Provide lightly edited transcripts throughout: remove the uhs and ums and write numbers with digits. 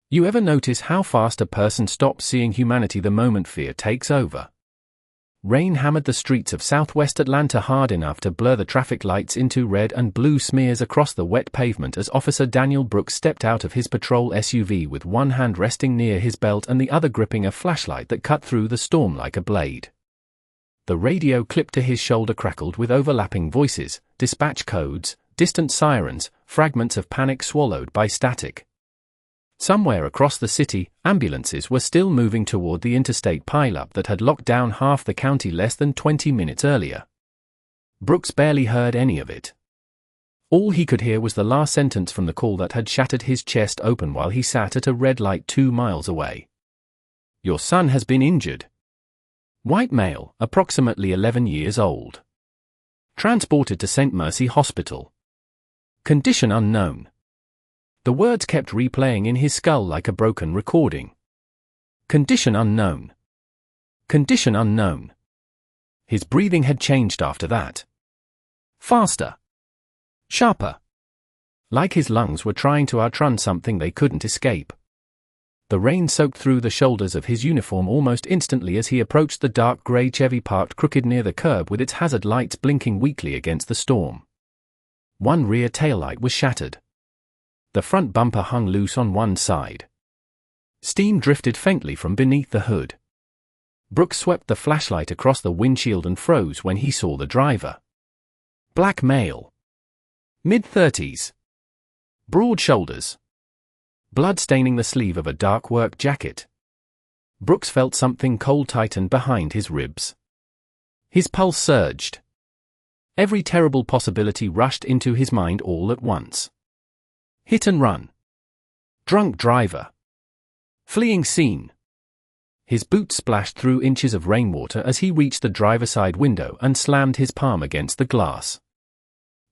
You ever notice how fast a person stops seeing humanity the moment fear takes over? Rain hammered the streets of southwest Atlanta hard enough to blur the traffic lights into red and blue smears across the wet pavement as Officer Daniel Brooks stepped out of his patrol SUV with one hand resting near his belt and the other gripping a flashlight that cut through the storm like a blade. The radio clipped to his shoulder crackled with overlapping voices, dispatch codes, distant sirens, fragments of panic swallowed by static. Somewhere across the city, ambulances were still moving toward the interstate pileup that had locked down half the county less than 20 minutes earlier. Brooks barely heard any of it. All he could hear was the last sentence from the call that had shattered his chest open while he sat at a red light 2 miles away. Your son has been injured. White male, approximately 11 years old. Transported to St. Mercy Hospital. Condition unknown. The words kept replaying in his skull like a broken recording. Condition unknown. Condition unknown. His breathing had changed after that. Faster. Sharper. Like his lungs were trying to outrun something they couldn't escape. The rain soaked through the shoulders of his uniform almost instantly as he approached the dark grey Chevy parked crooked near the curb with its hazard lights blinking weakly against the storm. One rear taillight was shattered. The front bumper hung loose on one side. Steam drifted faintly from beneath the hood. Brooks swept the flashlight across the windshield and froze when he saw the driver. Black male. Mid-30s. Broad shoulders. Blood staining the sleeve of a dark work jacket. Brooks felt something cold tighten behind his ribs. His pulse surged. Every terrible possibility rushed into his mind all at once. Hit and run. Drunk driver. Fleeing scene. His boots splashed through inches of rainwater as he reached the driver's side window and slammed his palm against the glass.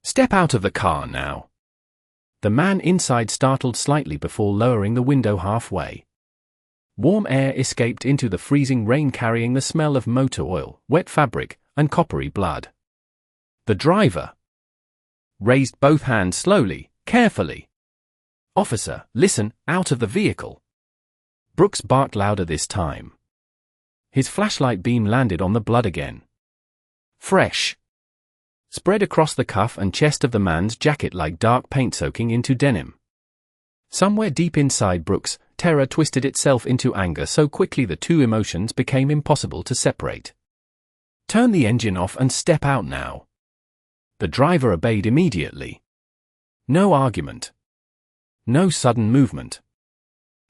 Step out of the car now. The man inside startled slightly before lowering the window halfway. Warm air escaped into the freezing rain carrying the smell of motor oil, wet fabric, and coppery blood. The driver raised both hands slowly, carefully. Officer, listen, out of the vehicle. Brooks barked louder this time. His flashlight beam landed on the blood again. Fresh. Spread across the cuff and chest of the man's jacket like dark paint soaking into denim. Somewhere deep inside Brooks, terror twisted itself into anger so quickly the two emotions became impossible to separate. Turn the engine off and step out now. The driver obeyed immediately. No argument. No sudden movement.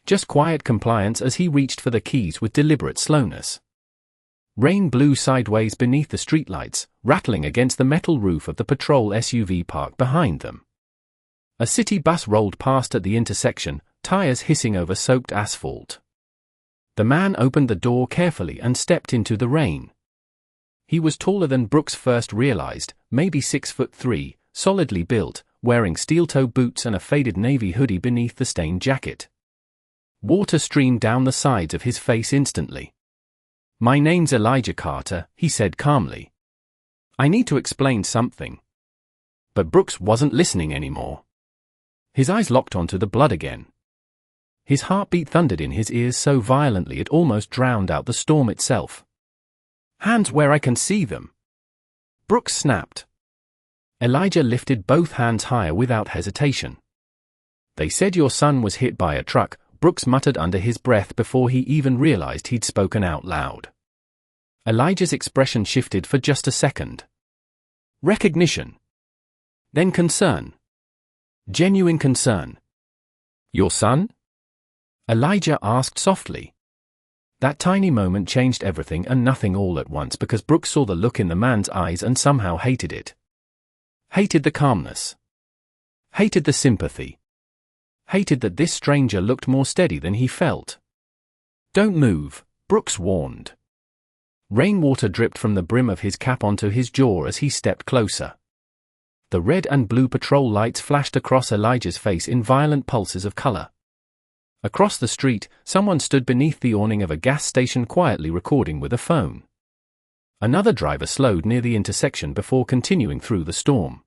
Just quiet compliance as he reached for the keys with deliberate slowness. Rain blew sideways beneath the streetlights, rattling against the metal roof of the patrol SUV parked behind them. A city bus rolled past at the intersection, tires hissing over soaked asphalt. The man opened the door carefully and stepped into the rain. He was taller than Brooks first realized, maybe 6'3", solidly built, wearing steel-toe boots and a faded navy hoodie beneath the stained jacket. Water streamed down the sides of his face instantly. My name's Elijah Carter, he said calmly. I need to explain something. But Brooks wasn't listening anymore. His eyes locked onto the blood again. His heartbeat thundered in his ears so violently it almost drowned out the storm itself. Hands where I can see them. Brooks snapped. Elijah lifted both hands higher without hesitation. They said your son was hit by a truck, Brooks muttered under his breath before he even realized he'd spoken out loud. Elijah's expression shifted for just a second. Recognition. Then concern. Genuine concern. Your son? Elijah asked softly. That tiny moment changed everything and nothing all at once because Brooks saw the look in the man's eyes and somehow hated it. Hated the calmness. Hated the sympathy. Hated that this stranger looked more steady than he felt. Don't move, Brooks warned. Rainwater dripped from the brim of his cap onto his jaw as he stepped closer. The red and blue patrol lights flashed across Elijah's face in violent pulses of color. Across the street, someone stood beneath the awning of a gas station quietly recording with a phone. Another driver slowed near the intersection before continuing through the storm.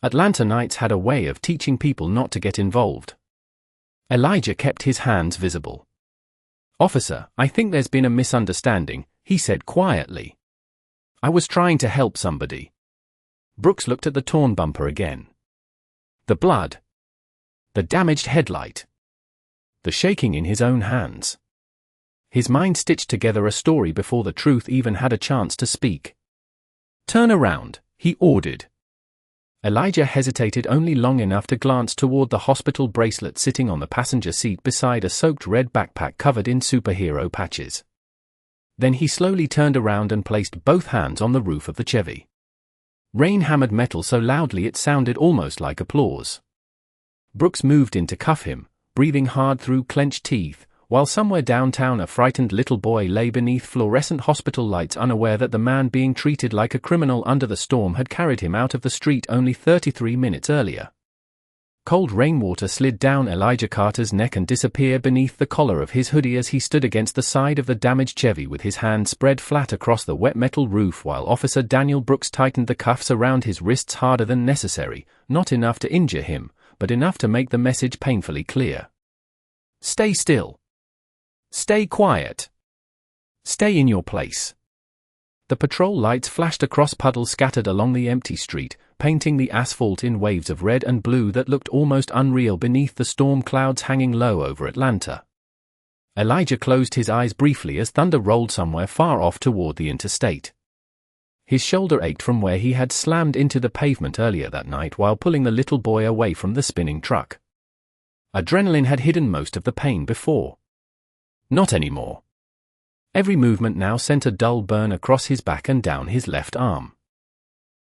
Atlanta nights had a way of teaching people not to get involved. Elijah kept his hands visible. "Officer, I think there's been a misunderstanding," he said quietly. "I was trying to help somebody." Brooks looked at the torn bumper again. The blood. The damaged headlight. The shaking in his own hands. His mind stitched together a story before the truth even had a chance to speak. "Turn around," he ordered. Elijah hesitated only long enough to glance toward the hospital bracelet sitting on the passenger seat beside a soaked red backpack covered in superhero patches. Then he slowly turned around and placed both hands on the roof of the Chevy. Rain hammered metal so loudly it sounded almost like applause. Brooks moved in to cuff him, breathing hard through clenched teeth, while somewhere downtown a frightened little boy lay beneath fluorescent hospital lights, unaware that the man being treated like a criminal under the storm had carried him out of the street only 33 minutes earlier. Cold rainwater slid down Elijah Carter's neck and disappeared beneath the collar of his hoodie as he stood against the side of the damaged Chevy with his hand spread flat across the wet metal roof while Officer Daniel Brooks tightened the cuffs around his wrists harder than necessary, not enough to injure him, but enough to make the message painfully clear. "Stay still. Stay quiet. Stay in your place." The patrol lights flashed across puddles scattered along the empty street, painting the asphalt in waves of red and blue that looked almost unreal beneath the storm clouds hanging low over Atlanta. Elijah closed his eyes briefly as thunder rolled somewhere far off toward the interstate. His shoulder ached from where he had slammed into the pavement earlier that night while pulling the little boy away from the spinning truck. Adrenaline had hidden most of the pain before. Not anymore. Every movement now sent a dull burn across his back and down his left arm.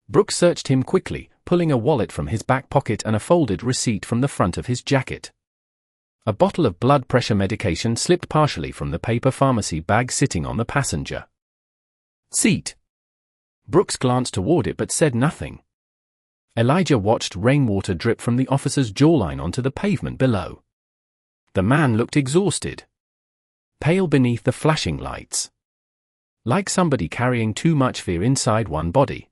Brooks searched him quickly, pulling a wallet from his back pocket and a folded receipt from the front of his jacket. A bottle of blood pressure medication slipped partially from the paper pharmacy bag sitting on the passenger seat. Brooks glanced toward it but said nothing. Elijah watched rainwater drip from the officer's jawline onto the pavement below. The man looked exhausted. Pale beneath the flashing lights. Like somebody carrying too much fear inside one body.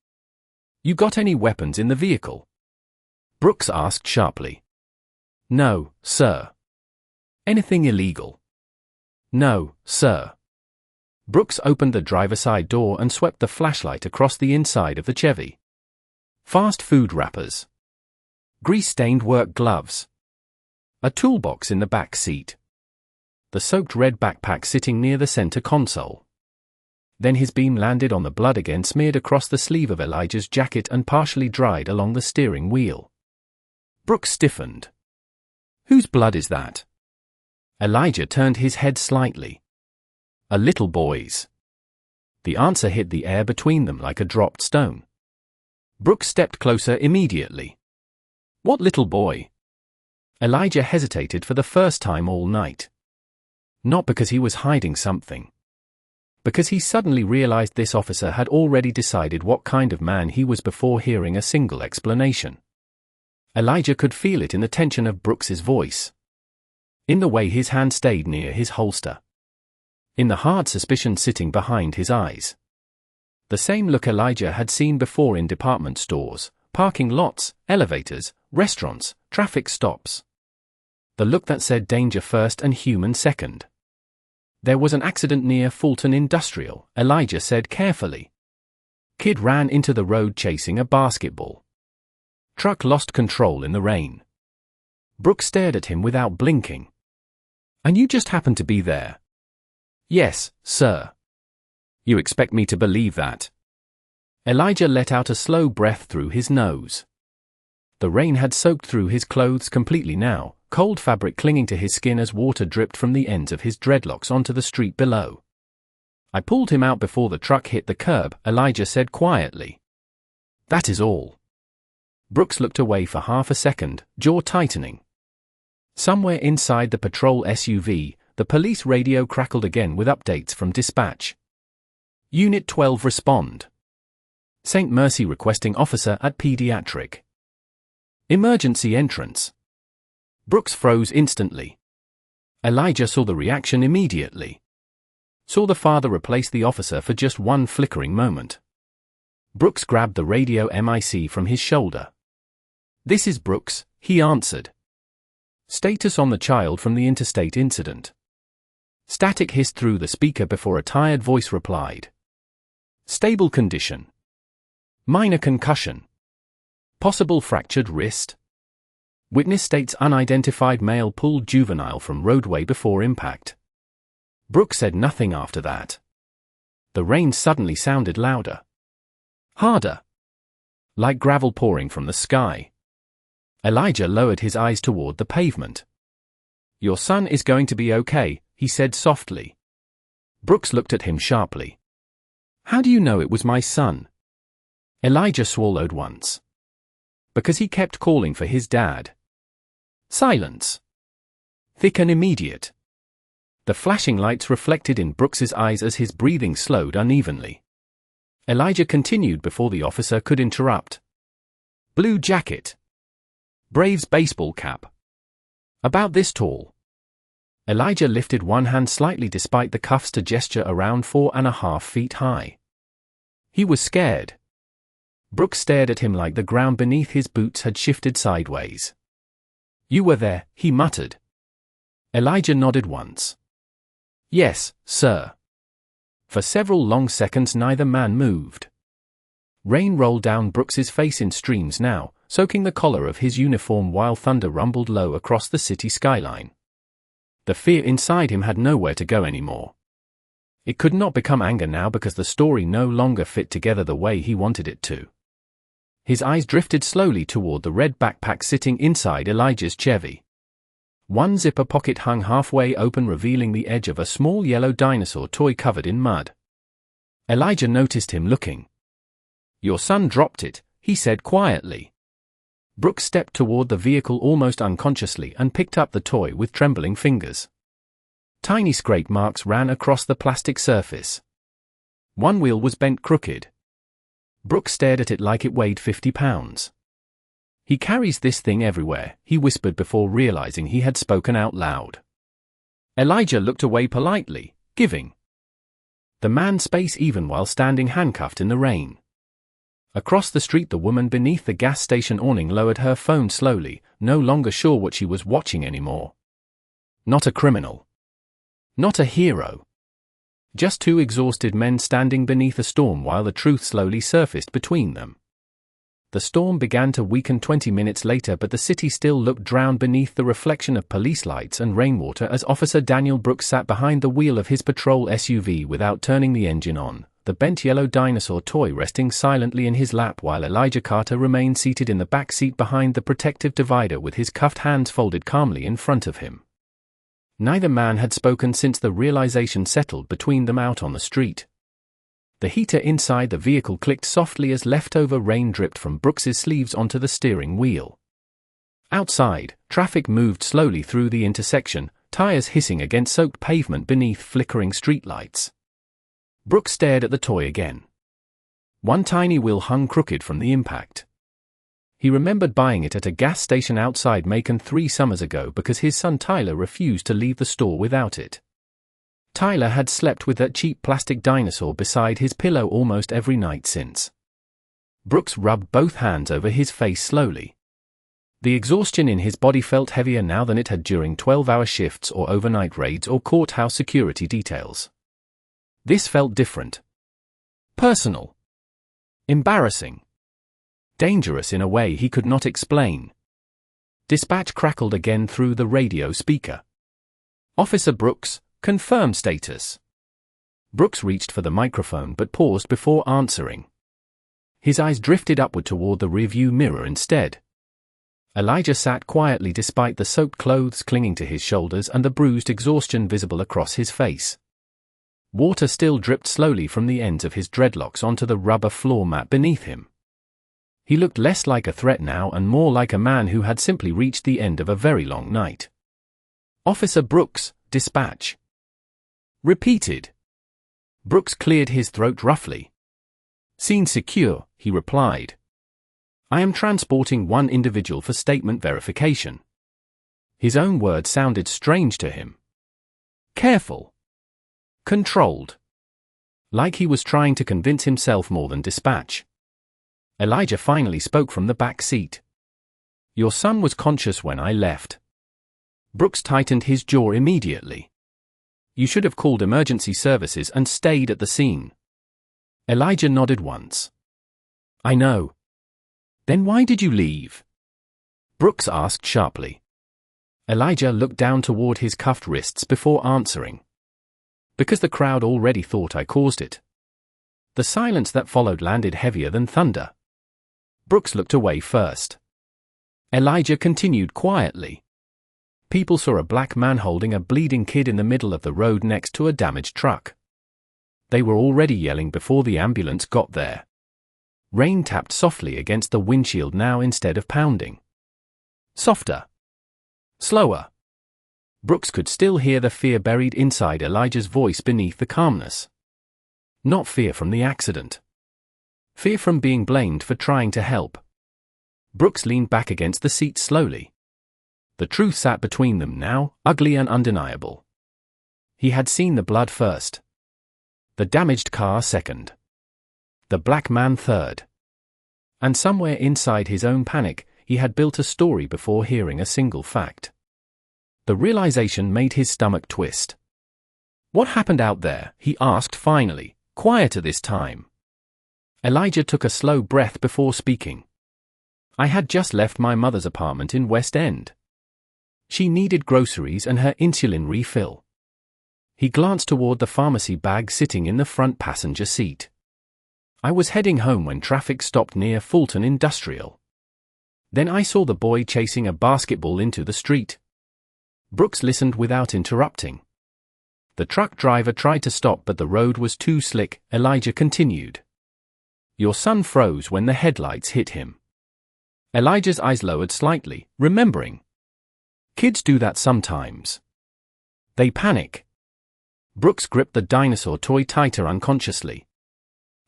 "You got any weapons in the vehicle?" Brooks asked sharply. "No, sir." "Anything illegal?" "No, sir." Brooks opened the driver's side door and swept the flashlight across the inside of the Chevy. Fast food wrappers. Grease-stained work gloves. A toolbox in the back seat. The soaked red backpack sitting near the center console. Then his beam landed on the blood again smeared across the sleeve of Elijah's jacket and partially dried along the steering wheel. Brooks stiffened. "Whose blood is that?" Elijah turned his head slightly. "A little boy's." The answer hit the air between them like a dropped stone. Brooks stepped closer immediately. "What little boy?" Elijah hesitated for the first time all night. Not because he was hiding something. Because he suddenly realized this officer had already decided what kind of man he was before hearing a single explanation. Elijah could feel it in the tension of Brooks's voice. In the way his hand stayed near his holster. In the hard suspicion sitting behind his eyes. The same look Elijah had seen before in department stores, parking lots, elevators, restaurants, traffic stops. The look that said danger first and human second. "There was an accident near Fulton Industrial," Elijah said carefully. "Kid ran into the road chasing a basketball. Truck lost control in the rain." Brooks stared at him without blinking. "And you just happened to be there?" "Yes, sir." "You expect me to believe that?" Elijah let out a slow breath through his nose. The rain had soaked through his clothes completely now, cold fabric clinging to his skin as water dripped from the ends of his dreadlocks onto the street below. "I pulled him out before the truck hit the curb," Elijah said quietly. "That is all." Brooks looked away for half a second, jaw tightening. Somewhere inside the patrol SUV, the police radio crackled again with updates from dispatch. "Unit 12 respond. St. Mercy requesting officer at pediatric. Emergency entrance." Brooks froze instantly. Elijah saw the reaction immediately. Saw the father replace the officer for just one flickering moment. Brooks grabbed the radio mic from his shoulder. "This is Brooks," he answered. Status on the child from the interstate incident. Static hissed through the speaker before a tired voice replied. Stable condition. Minor concussion. Possible fractured wrist. Witness states unidentified male pulled juvenile from roadway before impact. Brooks said nothing after that. The rain suddenly sounded louder. Harder. Like gravel pouring from the sky. Elijah lowered his eyes toward the pavement. Your son is going to be okay, he said softly. Brooks looked at him sharply. How do you know it was my son? Elijah swallowed once. Because he kept calling for his dad. Silence. Thick and immediate. The flashing lights reflected in Brooks's eyes as his breathing slowed unevenly. Elijah continued before the officer could interrupt. Blue jacket. Braves baseball cap. About this tall. Elijah lifted one hand slightly despite the cuffs to gesture around 4.5 feet high. He was scared. Brooks stared at him like the ground beneath his boots had shifted sideways. You were there, he muttered. Elijah nodded once. Yes, sir. For several long seconds neither man moved. Rain rolled down Brooks's face in streams now, soaking the collar of his uniform while thunder rumbled low across the city skyline. The fear inside him had nowhere to go anymore. It could not become anger now because the story no longer fit together the way he wanted it to. His eyes drifted slowly toward the red backpack sitting inside Elijah's Chevy. One zipper pocket hung halfway open, revealing the edge of a small yellow dinosaur toy covered in mud. Elijah noticed him looking. Your son dropped it, he said quietly. Brooks stepped toward the vehicle almost unconsciously and picked up the toy with trembling fingers. Tiny scrape marks ran across the plastic surface. One wheel was bent crooked. Brooks stared at it like it weighed 50 pounds. He carries this thing everywhere, he whispered before realizing he had spoken out loud. Elijah looked away politely, giving the man space even while standing handcuffed in the rain. Across the street, the woman beneath the gas station awning lowered her phone slowly, no longer sure what she was watching anymore. Not a criminal. Not a hero. Just two exhausted men standing beneath a storm while the truth slowly surfaced between them. The storm began to weaken 20 minutes later, but the city still looked drowned beneath the reflection of police lights and rainwater as Officer Daniel Brooks sat behind the wheel of his patrol SUV without turning the engine on, the bent yellow dinosaur toy resting silently in his lap while Elijah Carter remained seated in the back seat behind the protective divider with his cuffed hands folded calmly in front of him. Neither man had spoken since the realization settled between them out on the street. The heater inside the vehicle clicked softly as leftover rain dripped from Brooks's sleeves onto the steering wheel. Outside, traffic moved slowly through the intersection, tires hissing against soaked pavement beneath flickering streetlights. Brooks stared at the toy again. One tiny wheel hung crooked from the impact. He remembered buying it at a gas station outside Macon 3 summers ago because his son Tyler refused to leave the store without it. Tyler had slept with that cheap plastic dinosaur beside his pillow almost every night since. Brooks rubbed both hands over his face slowly. The exhaustion in his body felt heavier now than it had during 12-hour shifts or overnight raids or courthouse security details. This felt different. Personal. Embarrassing. Dangerous in a way he could not explain. Dispatch crackled again through the radio speaker. Officer Brooks, confirm status. Brooks reached for the microphone but paused before answering. His eyes drifted upward toward the rearview mirror instead. Elijah sat quietly despite the soaked clothes clinging to his shoulders and the bruised exhaustion visible across his face. Water still dripped slowly from the ends of his dreadlocks onto the rubber floor mat beneath him. He looked less like a threat now and more like a man who had simply reached the end of a very long night. Officer Brooks, dispatch. Repeated. Brooks cleared his throat roughly. Scene secure, he replied. I am transporting one individual for statement verification. His own words sounded strange to him. Careful. Controlled. Like he was trying to convince himself more than dispatch. Elijah finally spoke from the back seat. Your son was conscious when I left. Brooks tightened his jaw immediately. You should have called emergency services and stayed at the scene. Elijah nodded once. I know. Then why did you leave? Brooks asked sharply. Elijah looked down toward his cuffed wrists before answering. Because the crowd already thought I caused it. The silence that followed landed heavier than thunder. Brooks looked away first. Elijah continued quietly. People saw a black man holding a bleeding kid in the middle of the road next to a damaged truck. They were already yelling before the ambulance got there. Rain tapped softly against the windshield now instead of pounding. Softer. Slower. Brooks could still hear the fear buried inside Elijah's voice beneath the calmness. Not fear from the accident. Fear from being blamed for trying to help. Brooks leaned back against the seat slowly. The truth sat between them now, ugly and undeniable. He had seen the blood first. The damaged car second. The black man third. And somewhere inside his own panic, he had built a story before hearing a single fact. The realization made his stomach twist. What happened out there? He asked finally, quieter this time. Elijah took a slow breath before speaking. I had just left my mother's apartment in West End. She needed groceries and her insulin refill. He glanced toward the pharmacy bag sitting in the front passenger seat. I was heading home when traffic stopped near Fulton Industrial. Then I saw the boy chasing a basketball into the street. Brooks listened without interrupting. The truck driver tried to stop but the road was too slick, Elijah continued. Your son froze when the headlights hit him. Elijah's eyes lowered slightly, remembering. Kids do that sometimes. They panic. Brooks gripped the dinosaur toy tighter unconsciously.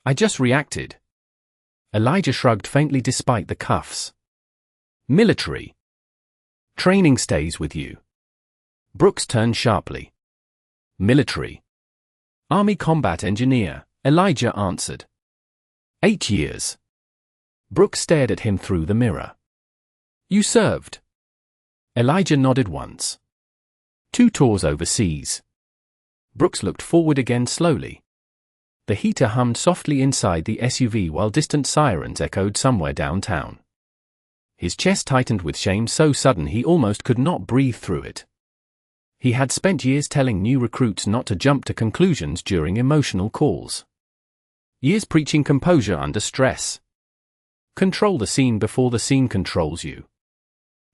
I just reacted. Elijah shrugged faintly despite the cuffs. Military. Training stays with you. Brooks turned sharply. Military. Army combat engineer, Elijah answered. 8 years. Brooks stared at him through the mirror. You served. Elijah nodded once. 2 tours overseas. Brooks looked forward again slowly. The heater hummed softly inside the SUV while distant sirens echoed somewhere downtown. His chest tightened with shame so sudden he almost could not breathe through it. He had spent years telling new recruits not to jump to conclusions during emotional calls. Years preaching composure under stress. Control the scene before the scene controls you.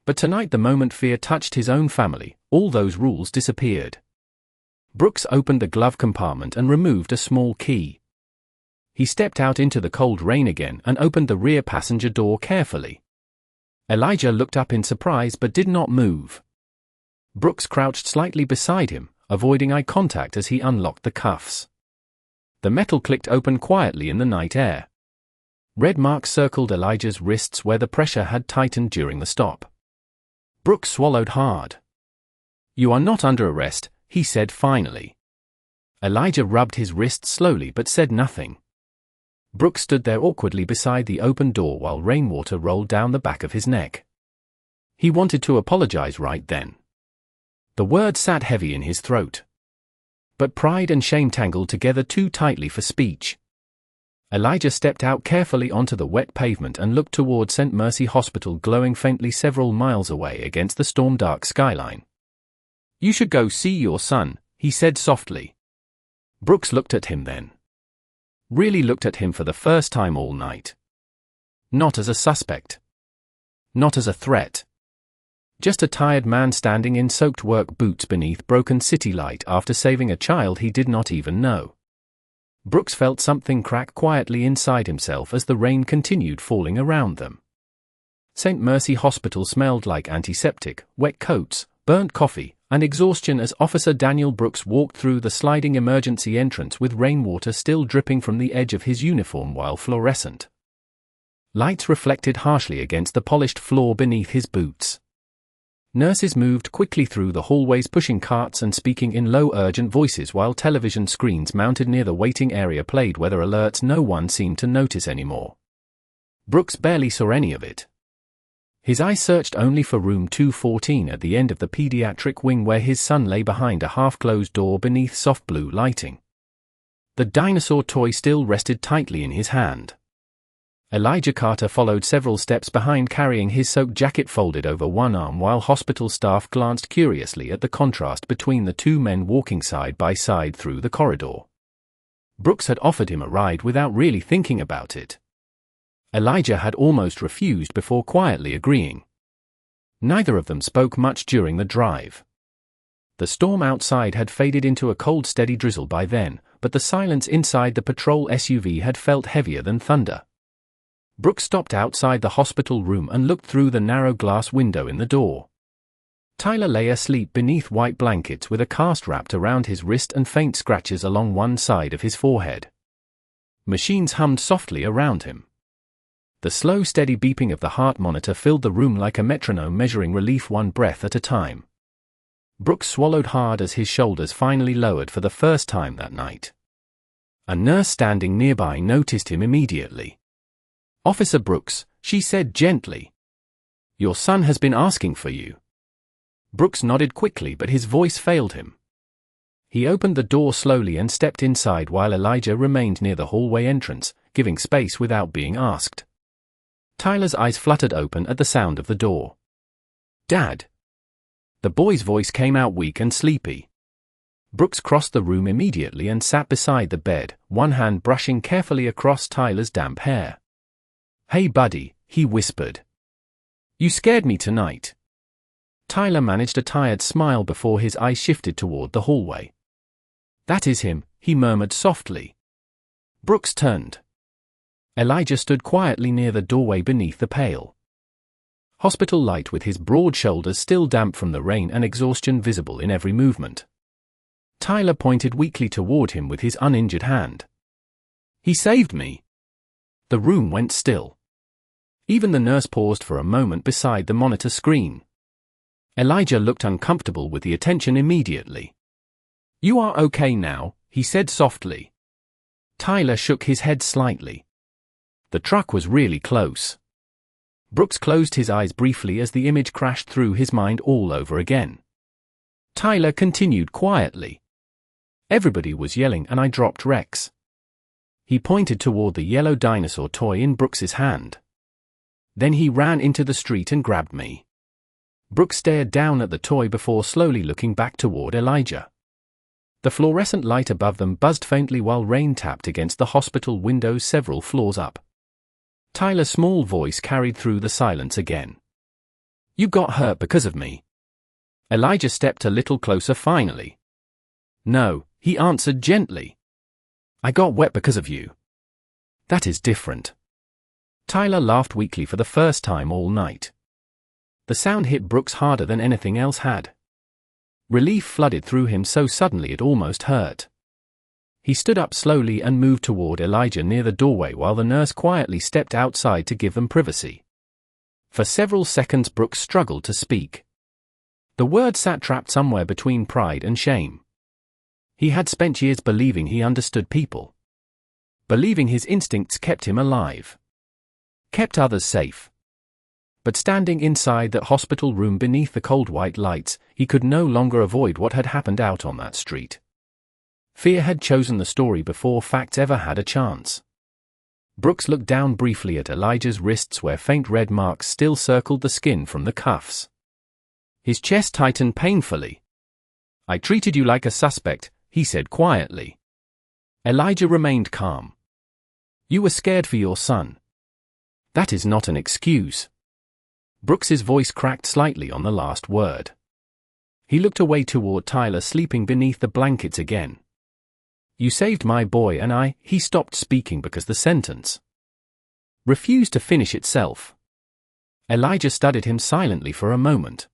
But tonight the moment fear touched his own family, all those rules disappeared. Brooks opened the glove compartment and removed a small key. He stepped out into the cold rain again and opened the rear passenger door carefully. Elijah looked up in surprise but did not move. Brooks crouched slightly beside him, avoiding eye contact as he unlocked the cuffs. The metal clicked open quietly in the night air. Red marks circled Elijah's wrists where the pressure had tightened during the stop. Brooks swallowed hard. You are not under arrest, he said finally. Elijah rubbed his wrist slowly but said nothing. Brooks stood there awkwardly beside the open door while rainwater rolled down the back of his neck. He wanted to apologize right then. The word sat heavy in his throat. But pride and shame tangled together too tightly for speech. Elijah stepped out carefully onto the wet pavement and looked toward St. Mercy Hospital glowing faintly several miles away against the storm-dark skyline. You should go see your son, he said softly. Brooks looked at him then. Really looked at him for the first time all night. Not as a suspect. Not as a threat. Just a tired man standing in soaked work boots beneath broken city light after saving a child he did not even know. Brooks felt something crack quietly inside himself as the rain continued falling around them. St. Mercy Hospital smelled like antiseptic, wet coats, burnt coffee, and exhaustion as Officer Daniel Brooks walked through the sliding emergency entrance with rainwater still dripping from the edge of his uniform while fluorescent lights reflected harshly against the polished floor beneath his boots. Nurses moved quickly through the hallways pushing carts and speaking in low urgent voices while television screens mounted near the waiting area played weather alerts no one seemed to notice anymore. Brooks barely saw any of it. His eye searched only for room 214 at the end of the pediatric wing where his son lay behind a half-closed door beneath soft blue lighting. The dinosaur toy still rested tightly in his hand. Elijah Carter followed several steps behind, carrying his soaked jacket folded over one arm, while hospital staff glanced curiously at the contrast between the two men walking side by side through the corridor. Brooks had offered him a ride without really thinking about it. Elijah had almost refused before quietly agreeing. Neither of them spoke much during the drive. The storm outside had faded into a cold, steady drizzle by then, but the silence inside the patrol SUV had felt heavier than thunder. Brooks stopped outside the hospital room and looked through the narrow glass window in the door. Tyler lay asleep beneath white blankets with a cast wrapped around his wrist and faint scratches along one side of his forehead. Machines hummed softly around him. The slow, steady beeping of the heart monitor filled the room like a metronome measuring relief one breath at a time. Brooks swallowed hard as his shoulders finally lowered for the first time that night. A nurse standing nearby noticed him immediately. "Officer Brooks," she said gently. "Your son has been asking for you." Brooks nodded quickly, but his voice failed him. He opened the door slowly and stepped inside while Elijah remained near the hallway entrance, giving space without being asked. Tyler's eyes fluttered open at the sound of the door. "Dad." The boy's voice came out weak and sleepy. Brooks crossed the room immediately and sat beside the bed, one hand brushing carefully across Tyler's damp hair. "Hey buddy," he whispered. "You scared me tonight." Tyler managed a tired smile before his eyes shifted toward the hallway. "That is him," he murmured softly. Brooks turned. Elijah stood quietly near the doorway beneath the pale hospital light, with his broad shoulders still damp from the rain and exhaustion visible in every movement. Tyler pointed weakly toward him with his uninjured hand. "He saved me." The room went still. Even the nurse paused for a moment beside the monitor screen. Elijah looked uncomfortable with the attention immediately. "You are okay now," he said softly. Tyler shook his head slightly. The truck was really close. Brooks closed his eyes briefly as the image crashed through his mind all over again. Tyler continued quietly. "Everybody was yelling and I dropped Rex." He pointed toward the yellow dinosaur toy in Brooks's hand. "Then he ran into the street and grabbed me." Brooks stared down at the toy before slowly looking back toward Elijah. The fluorescent light above them buzzed faintly while rain tapped against the hospital windows several floors up. Tyler's small voice carried through the silence again. "You got hurt because of me." Elijah stepped a little closer finally. "No," he answered gently. "I got wet because of you." "That is different." Tyler laughed weakly for the first time all night. The sound hit Brooks harder than anything else had. Relief flooded through him so suddenly it almost hurt. He stood up slowly and moved toward Elijah near the doorway while the nurse quietly stepped outside to give them privacy. For several seconds Brooks struggled to speak. The words sat trapped somewhere between pride and shame. He had spent years believing he understood people. Believing his instincts kept him alive. Kept others safe. But standing inside that hospital room beneath the cold white lights, he could no longer avoid what had happened out on that street. Fear had chosen the story before facts ever had a chance. Brooks looked down briefly at Elijah's wrists where faint red marks still circled the skin from the cuffs. His chest tightened painfully. "I treated you like a suspect," he said quietly. Elijah remained calm. "You were scared for your son." "That is not an excuse." Brooks's voice cracked slightly on the last word. He looked away toward Tyler sleeping beneath the blankets again. "You saved my boy and he stopped speaking because the sentence refused to finish itself." Elijah studied him silently for a moment.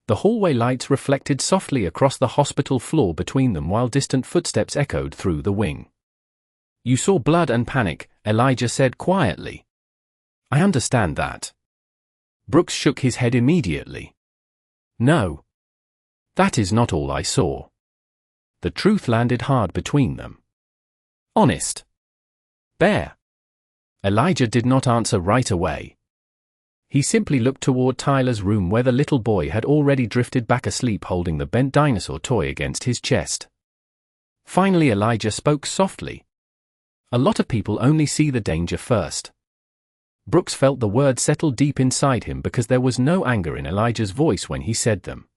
The hallway lights reflected softly across the hospital floor between them while distant footsteps echoed through the wing. "You saw blood and panic," Elijah said quietly. "I understand that." Brooks shook his head immediately. "No. That is not all I saw." The truth landed hard between them. "Honest. Bear." Elijah did not answer right away. He simply looked toward Tyler's room where the little boy had already drifted back asleep holding the bent dinosaur toy against his chest. Finally Elijah spoke softly. A lot of people only see the danger first. Brooks felt the words settle deep inside him because there was no anger in Elijah's voice when he said them.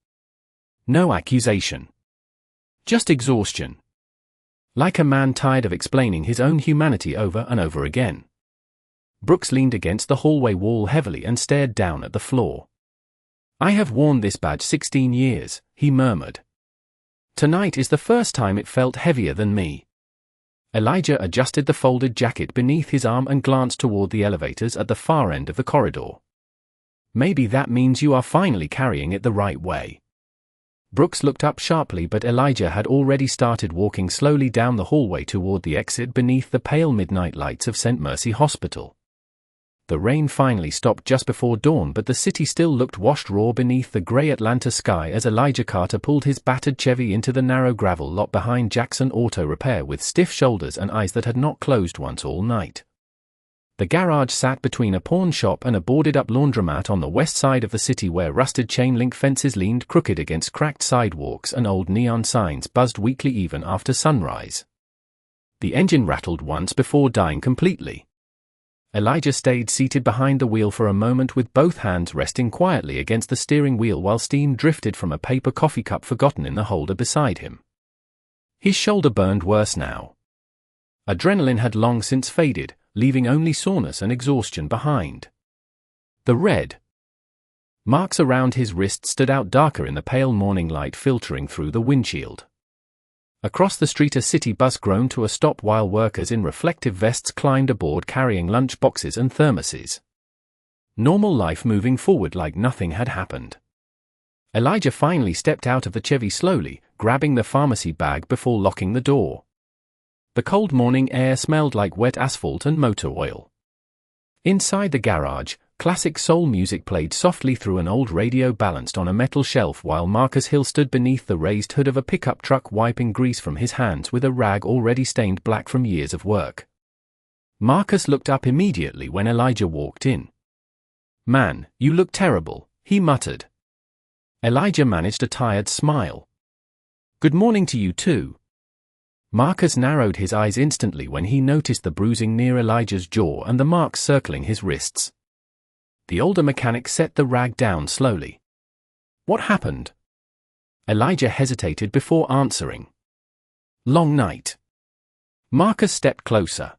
No accusation. Just exhaustion. Like a man tired of explaining his own humanity over and over again. Brooks leaned against the hallway wall heavily and stared down at the floor. I have worn this badge 16 years, he murmured. Tonight is the first time it felt heavier than me. Elijah adjusted the folded jacket beneath his arm and glanced toward the elevators at the far end of the corridor. Maybe that means you are finally carrying it the right way. Brooks looked up sharply, but Elijah had already started walking slowly down the hallway toward the exit beneath the pale midnight lights of St. Mercy Hospital. The rain finally stopped just before dawn, but the city still looked washed raw beneath the gray Atlanta sky as Elijah Carter pulled his battered Chevy into the narrow gravel lot behind Jackson Auto Repair with stiff shoulders and eyes that had not closed once all night. The garage sat between a pawn shop and a boarded-up laundromat on the west side of the city where rusted chain-link fences leaned crooked against cracked sidewalks and old neon signs buzzed weakly even after sunrise. The engine rattled once before dying completely. Elijah stayed seated behind the wheel for a moment with both hands resting quietly against the steering wheel while steam drifted from a paper coffee cup forgotten in the holder beside him. His shoulder burned worse now. Adrenaline had long since faded, leaving only soreness and exhaustion behind. The red marks around his wrist stood out darker in the pale morning light filtering through the windshield. Across the street a city bus groaned to a stop while workers in reflective vests climbed aboard carrying lunch boxes and thermoses. Normal life moving forward like nothing had happened. Elijah finally stepped out of the Chevy slowly, grabbing the pharmacy bag before locking the door. The cold morning air smelled like wet asphalt and motor oil. Inside the garage, classic soul music played softly through an old radio balanced on a metal shelf while Marcus Hill stood beneath the raised hood of a pickup truck wiping grease from his hands with a rag already stained black from years of work. Marcus looked up immediately when Elijah walked in. "Man, you look terrible," he muttered. Elijah managed a tired smile. "Good morning to you too." Marcus narrowed his eyes instantly when he noticed the bruising near Elijah's jaw and the marks circling his wrists. The older mechanic set the rag down slowly. "What happened?" Elijah hesitated before answering. "Long night." Marcus stepped closer.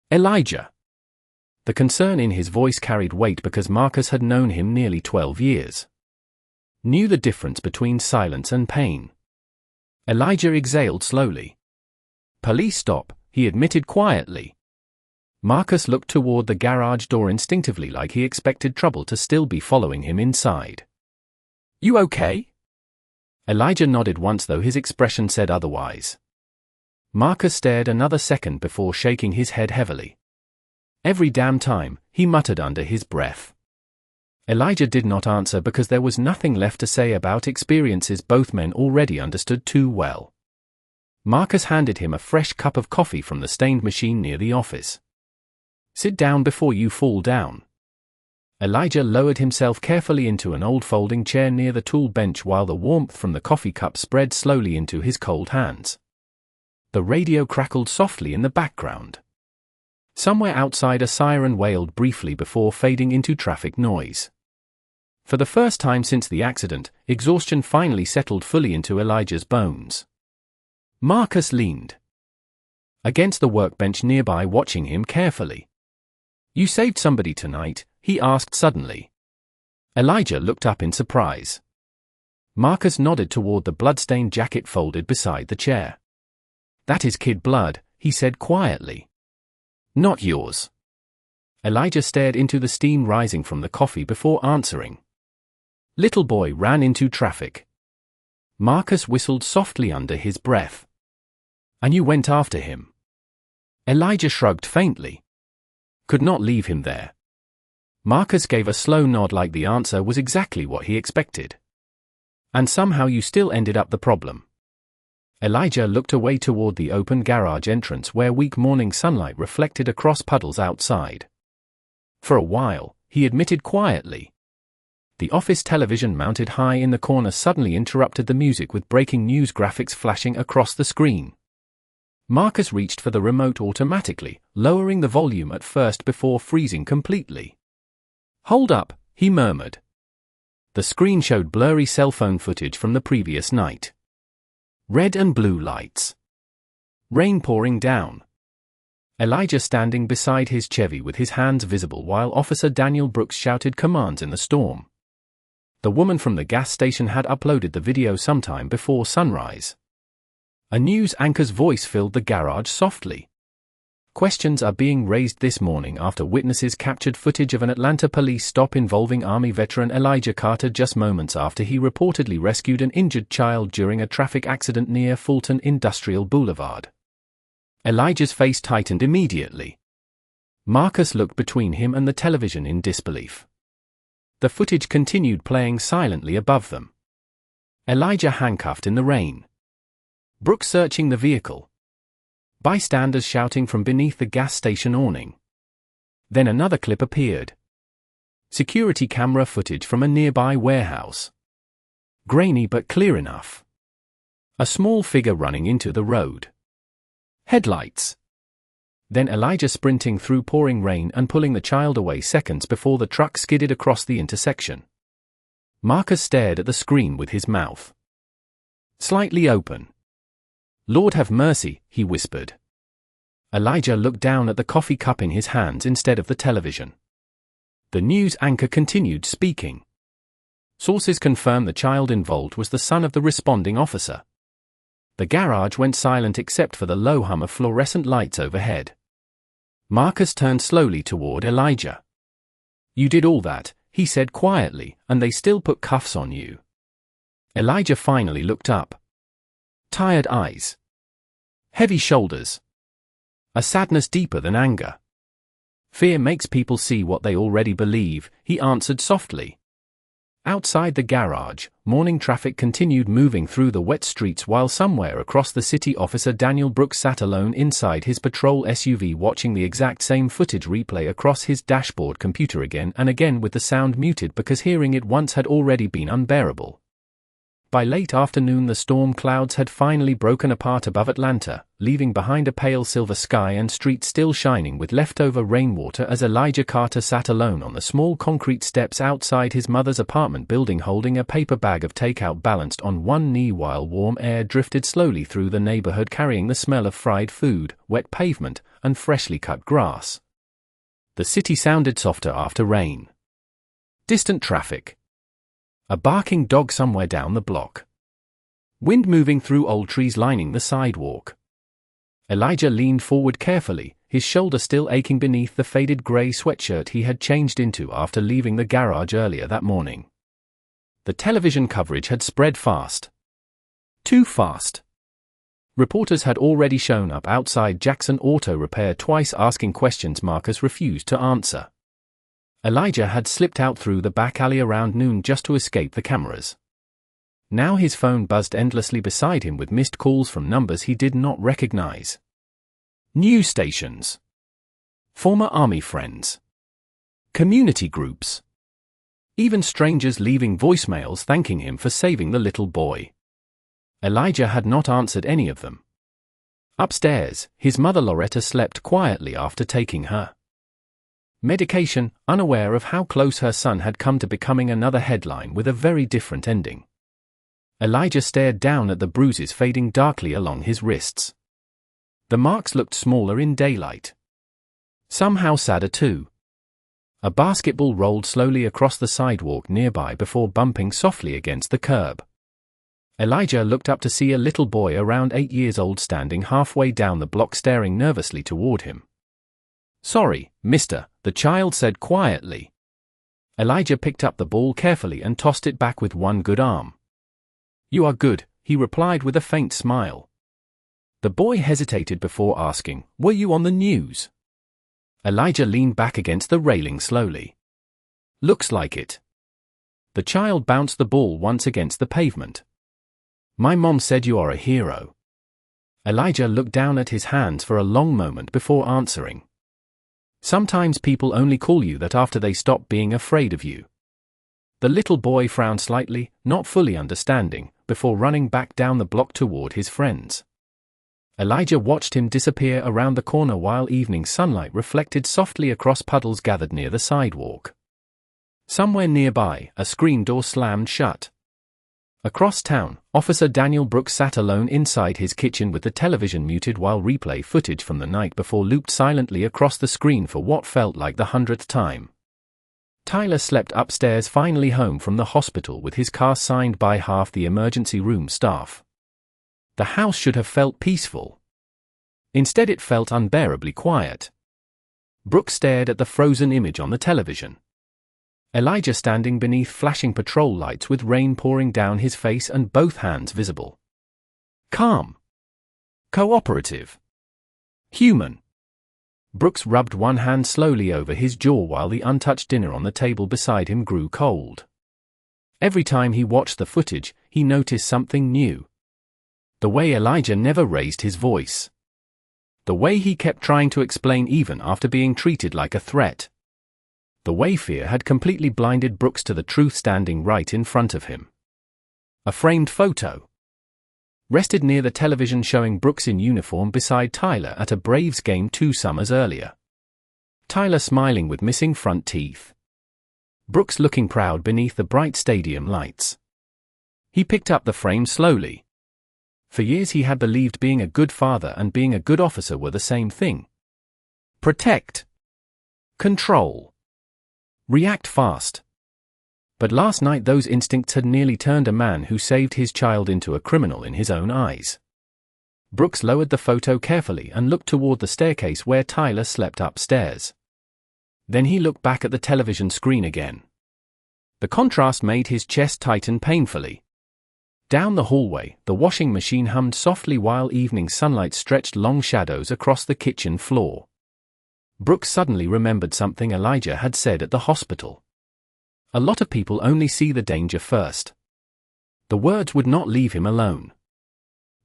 "Elijah." The concern in his voice carried weight because Marcus had known him nearly 12 years. Knew the difference between silence and pain. Elijah exhaled slowly. "Police stop," he admitted quietly. Marcus looked toward the garage door instinctively like he expected trouble to still be following him inside. "You okay?" Elijah nodded once though his expression said otherwise. Marcus stared another second before shaking his head heavily. "Every damn time," he muttered under his breath. Elijah did not answer because there was nothing left to say about experiences both men already understood too well. Marcus handed him a fresh cup of coffee from the stained machine near the office. "Sit down before you fall down." Elijah lowered himself carefully into an old folding chair near the tool bench while the warmth from the coffee cup spread slowly into his cold hands. The radio crackled softly in the background. Somewhere outside a siren wailed briefly before fading into traffic noise. For the first time since the accident, exhaustion finally settled fully into Elijah's bones. Marcus leaned against the workbench nearby watching him carefully. "You saved somebody tonight?" he asked suddenly. Elijah looked up in surprise. Marcus nodded toward the blood-stained jacket folded beside the chair. "That is kid blood," he said quietly. "Not yours." Elijah stared into the steam rising from the coffee before answering. "Little boy ran into traffic." Marcus whistled softly under his breath. "And you went after him?" Elijah shrugged faintly. "Could not leave him there." Marcus gave a slow nod like the answer was exactly what he expected. "And somehow you still ended up the problem." Elijah looked away toward the open garage entrance where weak morning sunlight reflected across puddles outside. For a while, he admitted quietly. The office television mounted high in the corner suddenly interrupted the music with breaking news graphics flashing across the screen. Marcus reached for the remote automatically, lowering the volume at first before freezing completely. "Hold up," he murmured. The screen showed blurry cell phone footage from the previous night. Red and blue lights. Rain pouring down. Elijah standing beside his Chevy with his hands visible while Officer Daniel Brooks shouted commands in the storm. The woman from the gas station had uploaded the video sometime before sunrise. A news anchor's voice filled the garage softly. Questions are being raised this morning after witnesses captured footage of an Atlanta police stop involving Army veteran Elijah Carter just moments after he reportedly rescued an injured child during a traffic accident near Fulton Industrial Boulevard. Elijah's face tightened immediately. Marcus looked between him and the television in disbelief. The footage continued playing silently above them. Elijah handcuffed in the rain. Brooks searching the vehicle. Bystanders shouting from beneath the gas station awning. Then another clip appeared. Security camera footage from a nearby warehouse. Grainy but clear enough. A small figure running into the road. Headlights. Then Elijah sprinting through pouring rain and pulling the child away seconds before the truck skidded across the intersection. Marcus stared at the screen with his mouth slightly open. "Lord have mercy," he whispered. Elijah looked down at the coffee cup in his hands instead of the television. The news anchor continued speaking. Sources confirm the child involved was the son of the responding officer. The garage went silent except for the low hum of fluorescent lights overhead. Marcus turned slowly toward Elijah. "You did all that," he said quietly, "and they still put cuffs on you." Elijah finally looked up. Tired eyes. Heavy shoulders. A sadness deeper than anger. "Fear makes people see what they already believe," he answered softly. Outside the garage, morning traffic continued moving through the wet streets while somewhere across the city Officer Daniel Brooks sat alone inside his patrol SUV watching the exact same footage replay across his dashboard computer again and again with the sound muted because hearing it once had already been unbearable. By late afternoon the storm clouds had finally broken apart above Atlanta, leaving behind a pale silver sky and streets still shining with leftover rainwater as Elijah Carter sat alone on the small concrete steps outside his mother's apartment building holding a paper bag of takeout balanced on one knee while warm air drifted slowly through the neighborhood carrying the smell of fried food, wet pavement, and freshly cut grass. The city sounded softer after rain. Distant traffic. A barking dog somewhere down the block. Wind moving through old trees lining the sidewalk. Elijah leaned forward carefully, his shoulder still aching beneath the faded gray sweatshirt he had changed into after leaving the garage earlier that morning. The television coverage had spread fast. Too fast. Reporters had already shown up outside Jackson Auto Repair twice asking questions Marcus refused to answer. Elijah had slipped out through the back alley around noon just to escape the cameras. Now his phone buzzed endlessly beside him with missed calls from numbers he did not recognize. News stations. Former Army friends. Community groups. Even strangers leaving voicemails thanking him for saving the little boy. Elijah had not answered any of them. Upstairs, his mother Loretta slept quietly after taking her medication, unaware of how close her son had come to becoming another headline with a very different ending. Elijah stared down at the bruises fading darkly along his wrists. The marks looked smaller in daylight. Somehow sadder too. A basketball rolled slowly across the sidewalk nearby before bumping softly against the curb. Elijah looked up to see a little boy around 8 years old standing halfway down the block staring nervously toward him. "Sorry, mister," the child said quietly. Elijah picked up the ball carefully and tossed it back with one good arm. "You are good," he replied with a faint smile. The boy hesitated before asking, "Were you on the news?" Elijah leaned back against the railing slowly. "Looks like it." The child bounced the ball once against the pavement. "My mom said you are a hero." Elijah looked down at his hands for a long moment before answering. Sometimes people only call you that after they stop being afraid of you. The little boy frowned slightly, not fully understanding, before running back down the block toward his friends. Elijah watched him disappear around the corner while evening sunlight reflected softly across puddles gathered near the sidewalk. Somewhere nearby, a screen door slammed shut. Across town, Officer Daniel Brooks sat alone inside his kitchen with the television muted while replay footage from the night before looped silently across the screen for what felt like the 100th time. Tyler slept upstairs, finally home from the hospital with his car signed by half the emergency room staff. The house should have felt peaceful. Instead it felt unbearably quiet. Brooks stared at the frozen image on the television. Elijah standing beneath flashing patrol lights with rain pouring down his face and both hands visible. Calm. Cooperative. Human. Brooks rubbed one hand slowly over his jaw while the untouched dinner on the table beside him grew cold. Every time he watched the footage, he noticed something new. The way Elijah never raised his voice. The way he kept trying to explain even after being treated like a threat. The way fear had completely blinded Brooks to the truth standing right in front of him. A framed photo rested near the television showing Brooks in uniform beside Tyler at a Braves game 2 summers earlier. Tyler smiling with missing front teeth. Brooks looking proud beneath the bright stadium lights. He picked up the frame slowly. For years he had believed being a good father and being a good officer were the same thing. Protect. Control. React fast. But last night those instincts had nearly turned a man who saved his child into a criminal in his own eyes. Brooks lowered the photo carefully and looked toward the staircase where Tyler slept upstairs. Then he looked back at the television screen again. The contrast made his chest tighten painfully. Down the hallway, the washing machine hummed softly while evening sunlight stretched long shadows across the kitchen floor. Brooks suddenly remembered something Elijah had said at the hospital. A lot of people only see the danger first. The words would not leave him alone.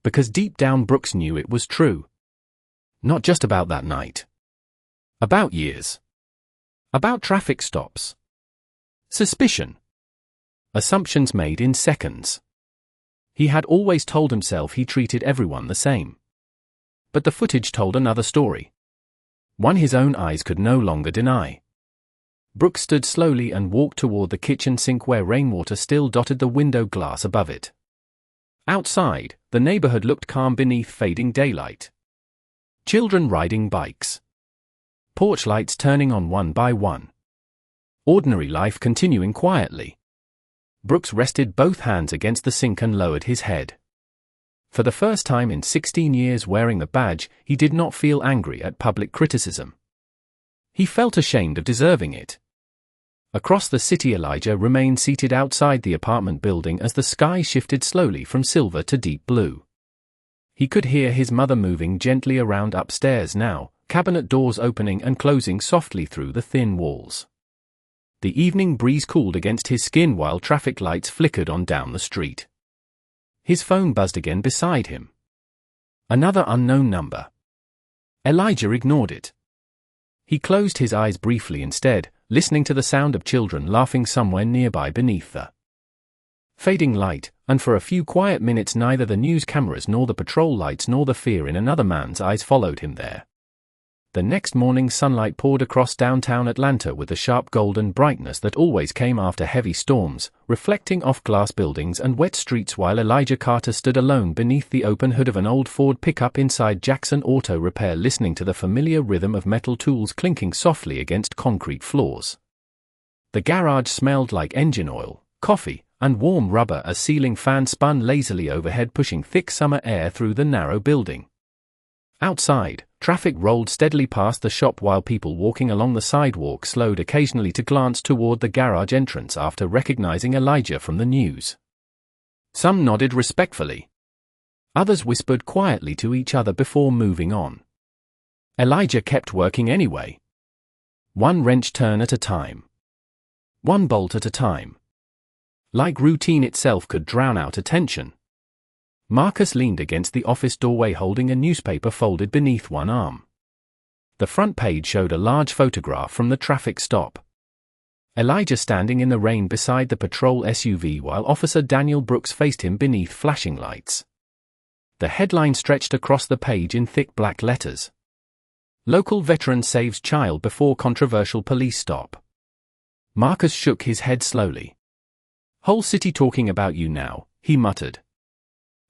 Because deep down Brooks knew it was true. Not just about that night. About years. About traffic stops. Suspicion. Assumptions made in seconds. He had always told himself he treated everyone the same. But the footage told another story. One his own eyes could no longer deny. Brooks stood slowly and walked toward the kitchen sink where rainwater still dotted the window glass above it. Outside, the neighborhood looked calm beneath fading daylight. Children riding bikes. Porch lights turning on one by one. Ordinary life continuing quietly. Brooks rested both hands against the sink and lowered his head. For the first time in 16 years wearing the badge, he did not feel angry at public criticism. He felt ashamed of deserving it. Across the city, Elijah remained seated outside the apartment building as the sky shifted slowly from silver to deep blue. He could hear his mother moving gently around upstairs now, cabinet doors opening and closing softly through the thin walls. The evening breeze cooled against his skin while traffic lights flickered on down the street. His phone buzzed again beside him. Another unknown number. Elijah ignored it. He closed his eyes briefly instead, listening to the sound of children laughing somewhere nearby beneath the fading light, and for a few quiet minutes neither the news cameras nor the patrol lights nor the fear in another man's eyes followed him there. The next morning sunlight poured across downtown Atlanta with the sharp golden brightness that always came after heavy storms, reflecting off glass buildings and wet streets while Elijah Carter stood alone beneath the open hood of an old Ford pickup inside Jackson Auto Repair, listening to the familiar rhythm of metal tools clinking softly against concrete floors. The garage smelled like engine oil, coffee, and warm rubber as ceiling fans spun lazily overhead, pushing thick summer air through the narrow building. Outside, traffic rolled steadily past the shop while people walking along the sidewalk slowed occasionally to glance toward the garage entrance after recognizing Elijah from the news. Some nodded respectfully. Others whispered quietly to each other before moving on. Elijah kept working anyway. One wrench turn at a time. One bolt at a time. Like routine itself could drown out attention. Marcus leaned against the office doorway holding a newspaper folded beneath one arm. The front page showed a large photograph from the traffic stop. Elijah standing in the rain beside the patrol SUV while Officer Daniel Brooks faced him beneath flashing lights. The headline stretched across the page in thick black letters. Local veteran saves child before controversial police stop. Marcus shook his head slowly. "Whole city talking about you now," he muttered.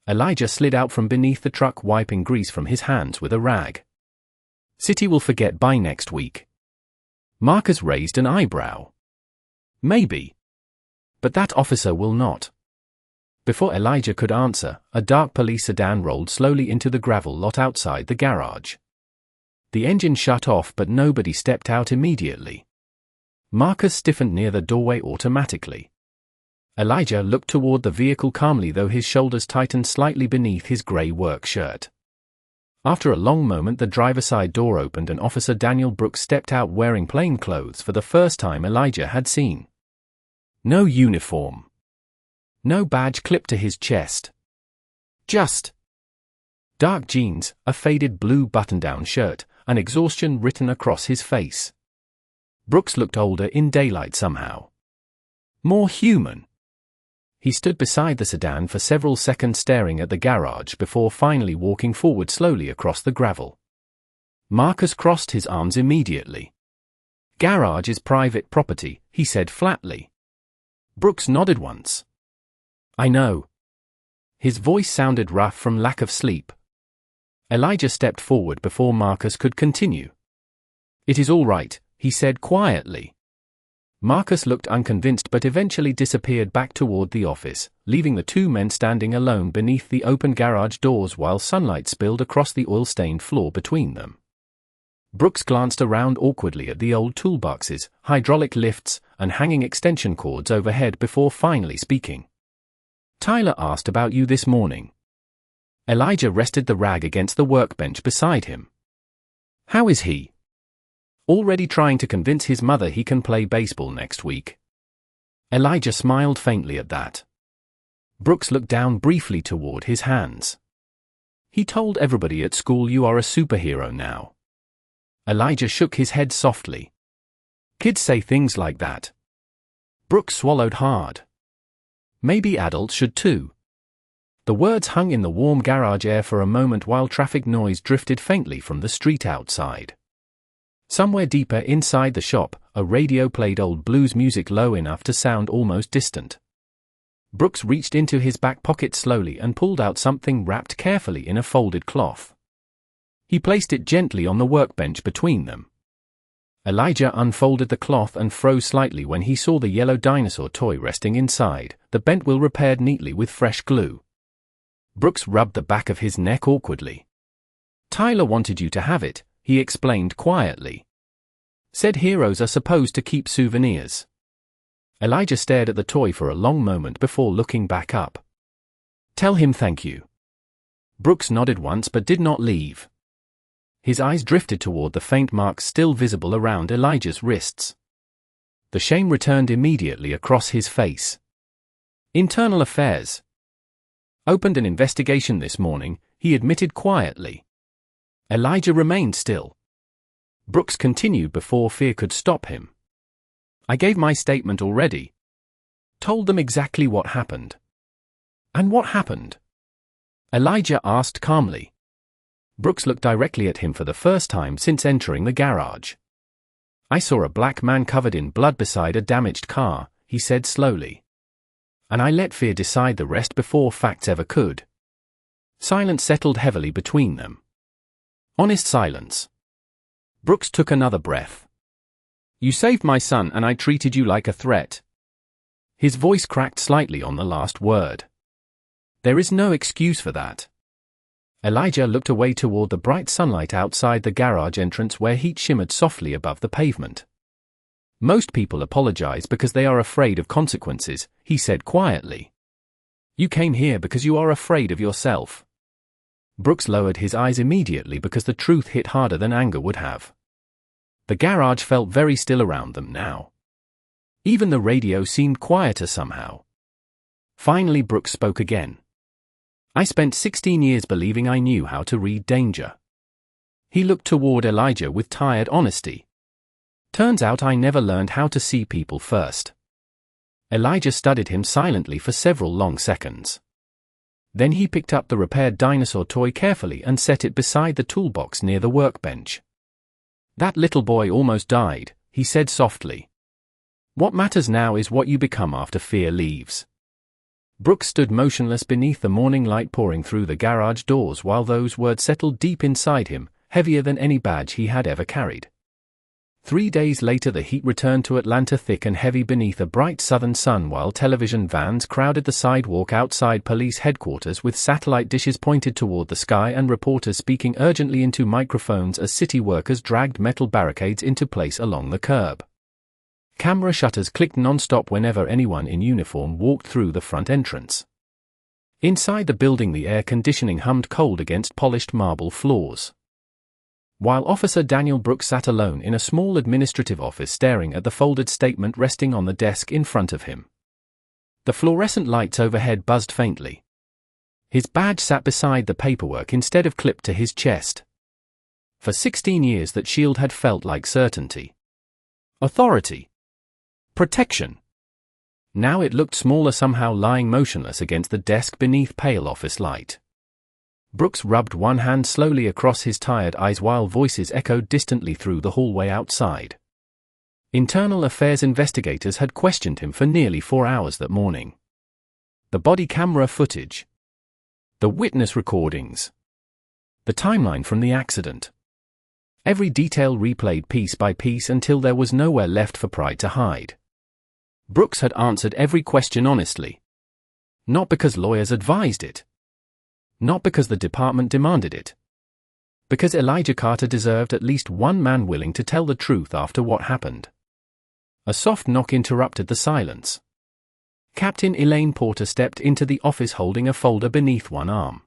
Elijah slid out from beneath the truck, wiping grease from his hands with a rag. "City will forget by next week." Marcus raised an eyebrow. "Maybe. But that officer will not." Before Elijah could answer, a dark police sedan rolled slowly into the gravel lot outside the garage. The engine shut off, but nobody stepped out immediately. Marcus stiffened near the doorway automatically. Elijah looked toward the vehicle calmly, though his shoulders tightened slightly beneath his gray work shirt. After a long moment, the driver's side door opened and Officer Daniel Brooks stepped out wearing plain clothes for the first time Elijah had seen. No uniform. No badge clipped to his chest. Just dark jeans, a faded blue button-down shirt, and exhaustion written across his face. Brooks looked older in daylight somehow. More human. He stood beside the sedan for several seconds staring at the garage before finally walking forward slowly across the gravel. Marcus crossed his arms immediately. "Garage is private property," he said flatly. Brooks nodded once. "I know." His voice sounded rough from lack of sleep. Elijah stepped forward before Marcus could continue. "It is all right," he said quietly. Marcus looked unconvinced but eventually disappeared back toward the office, leaving the two men standing alone beneath the open garage doors while sunlight spilled across the oil-stained floor between them. Brooks glanced around awkwardly at the old toolboxes, hydraulic lifts, and hanging extension cords overhead before finally speaking. "Tyler asked about you this morning." Elijah rested the rag against the workbench beside him. "How is he?" "Already trying to convince his mother he can play baseball next week." Elijah smiled faintly at that. Brooks looked down briefly toward his hands. "He told everybody at school you are a superhero now." Elijah shook his head softly. "Kids say things like that." Brooks swallowed hard. "Maybe adults should too." The words hung in the warm garage air for a moment while traffic noise drifted faintly from the street outside. Somewhere deeper inside the shop, a radio played old blues music low enough to sound almost distant. Brooks reached into his back pocket slowly and pulled out something wrapped carefully in a folded cloth. He placed it gently on the workbench between them. Elijah unfolded the cloth and froze slightly when he saw the yellow dinosaur toy resting inside, the bent wheel repaired neatly with fresh glue. Brooks rubbed the back of his neck awkwardly. "Tyler wanted you to have it," he explained quietly. "Said heroes are supposed to keep souvenirs." Elijah stared at the toy for a long moment before looking back up. "Tell him thank you." Brooks nodded once but did not leave. His eyes drifted toward the faint marks still visible around Elijah's wrists. The shame returned immediately across his face. "Internal Affairs opened an investigation this morning," he admitted quietly. Elijah remained still. Brooks continued before fear could stop him. "I gave my statement already. Told them exactly what happened." "And what happened?" Elijah asked calmly. Brooks looked directly at him for the first time since entering the garage. "I saw a black man covered in blood beside a damaged car," he said slowly. "And I let fear decide the rest before facts ever could." Silence settled heavily between them. Honest silence. Brooks took another breath. "You saved my son and I treated you like a threat." His voice cracked slightly on the last word. "There is no excuse for that." Elijah looked away toward the bright sunlight outside the garage entrance where heat shimmered softly above the pavement. "Most people apologize because they are afraid of consequences," he said quietly. "You came here because you are afraid of yourself." Brooks lowered his eyes immediately because the truth hit harder than anger would have. The garage felt very still around them now. Even the radio seemed quieter somehow. Finally Brooks spoke again. "I spent 16 years believing I knew how to read danger." He looked toward Elijah with tired honesty. Turns out I never learned how to see people first. Elijah studied him silently for several long seconds. Then he picked up the repaired dinosaur toy carefully and set it beside the toolbox near the workbench. That little boy almost died, he said softly. What matters now is what you become after fear leaves. Brooks stood motionless beneath the morning light pouring through the garage doors while those words settled deep inside him, heavier than any badge he had ever carried. 3 days later the heat returned to Atlanta, thick and heavy beneath a bright southern sun, while television vans crowded the sidewalk outside police headquarters with satellite dishes pointed toward the sky and reporters speaking urgently into microphones as city workers dragged metal barricades into place along the curb. Camera shutters clicked non-stop whenever anyone in uniform walked through the front entrance. Inside the building the air conditioning hummed cold against polished marble floors. While Officer Daniel Brooks sat alone in a small administrative office staring at the folded statement resting on the desk in front of him. The fluorescent lights overhead buzzed faintly. His badge sat beside the paperwork instead of clipped to his chest. For 16 years that shield had felt like certainty. Authority. Protection. Now it looked smaller, somehow lying motionless against the desk beneath pale office light. Brooks rubbed one hand slowly across his tired eyes while voices echoed distantly through the hallway outside. Internal affairs investigators had questioned him for nearly 4 hours that morning. The body camera footage. The witness recordings. The timeline from the accident. Every detail replayed piece by piece until there was nowhere left for pride to hide. Brooks had answered every question honestly. Not because lawyers advised it. Not because the department demanded it. Because Elijah Carter deserved at least one man willing to tell the truth after what happened. A soft knock interrupted the silence. Captain Elaine Porter stepped into the office holding a folder beneath one arm.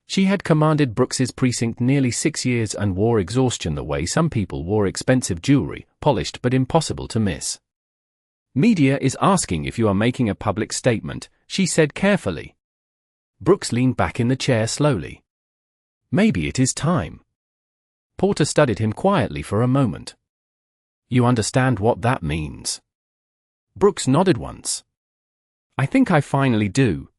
She had commanded Brooks's precinct nearly 6 years and wore exhaustion the way some people wore expensive jewelry, polished but impossible to miss. Media is asking if you are making a public statement, she said carefully. Brooks leaned back in the chair slowly. Maybe it is time. Porter studied him quietly for a moment. You understand what that means? Brooks nodded once. I think I finally do.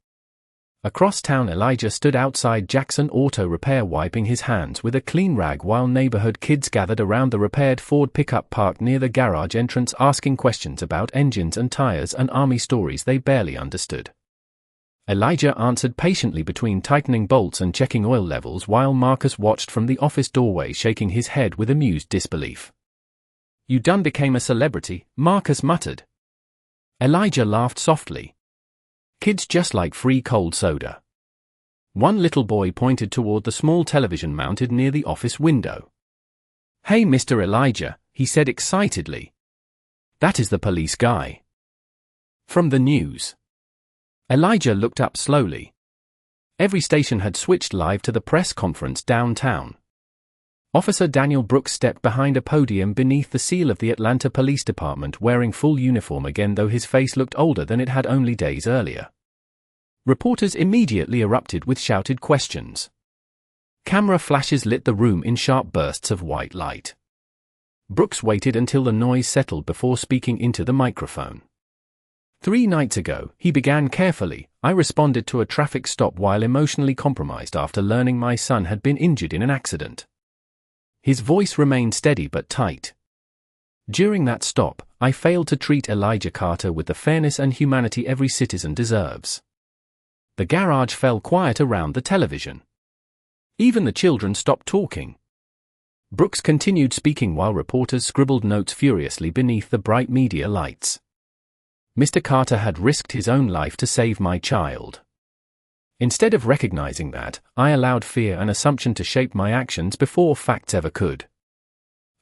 Across town Elijah stood outside Jackson Auto Repair wiping his hands with a clean rag while neighborhood kids gathered around the repaired Ford pickup parked near the garage entrance asking questions about engines and tires and Army stories they barely understood. Elijah answered patiently between tightening bolts and checking oil levels while Marcus watched from the office doorway shaking his head with amused disbelief. You done became a celebrity, Marcus muttered. Elijah laughed softly. Kids just like free cold soda. One little boy pointed toward the small television mounted near the office window. Hey Mr. Elijah, he said excitedly. That is the police guy. From the news. Elijah looked up slowly. Every station had switched live to the press conference downtown. Officer Daniel Brooks stepped behind a podium beneath the seal of the Atlanta Police Department wearing full uniform again though his face looked older than it had only days earlier. Reporters immediately erupted with shouted questions. Camera flashes lit the room in sharp bursts of white light. Brooks waited until the noise settled before speaking into the microphone. 3 nights ago, he began carefully, I responded to a traffic stop while emotionally compromised after learning my son had been injured in an accident. His voice remained steady but tight. During that stop, I failed to treat Elijah Carter with the fairness and humanity every citizen deserves. The garage fell quiet around the television. Even the children stopped talking. Brooks continued speaking while reporters scribbled notes furiously beneath the bright media lights. Mr. Carter had risked his own life to save my child. Instead of recognizing that, I allowed fear and assumption to shape my actions before facts ever could.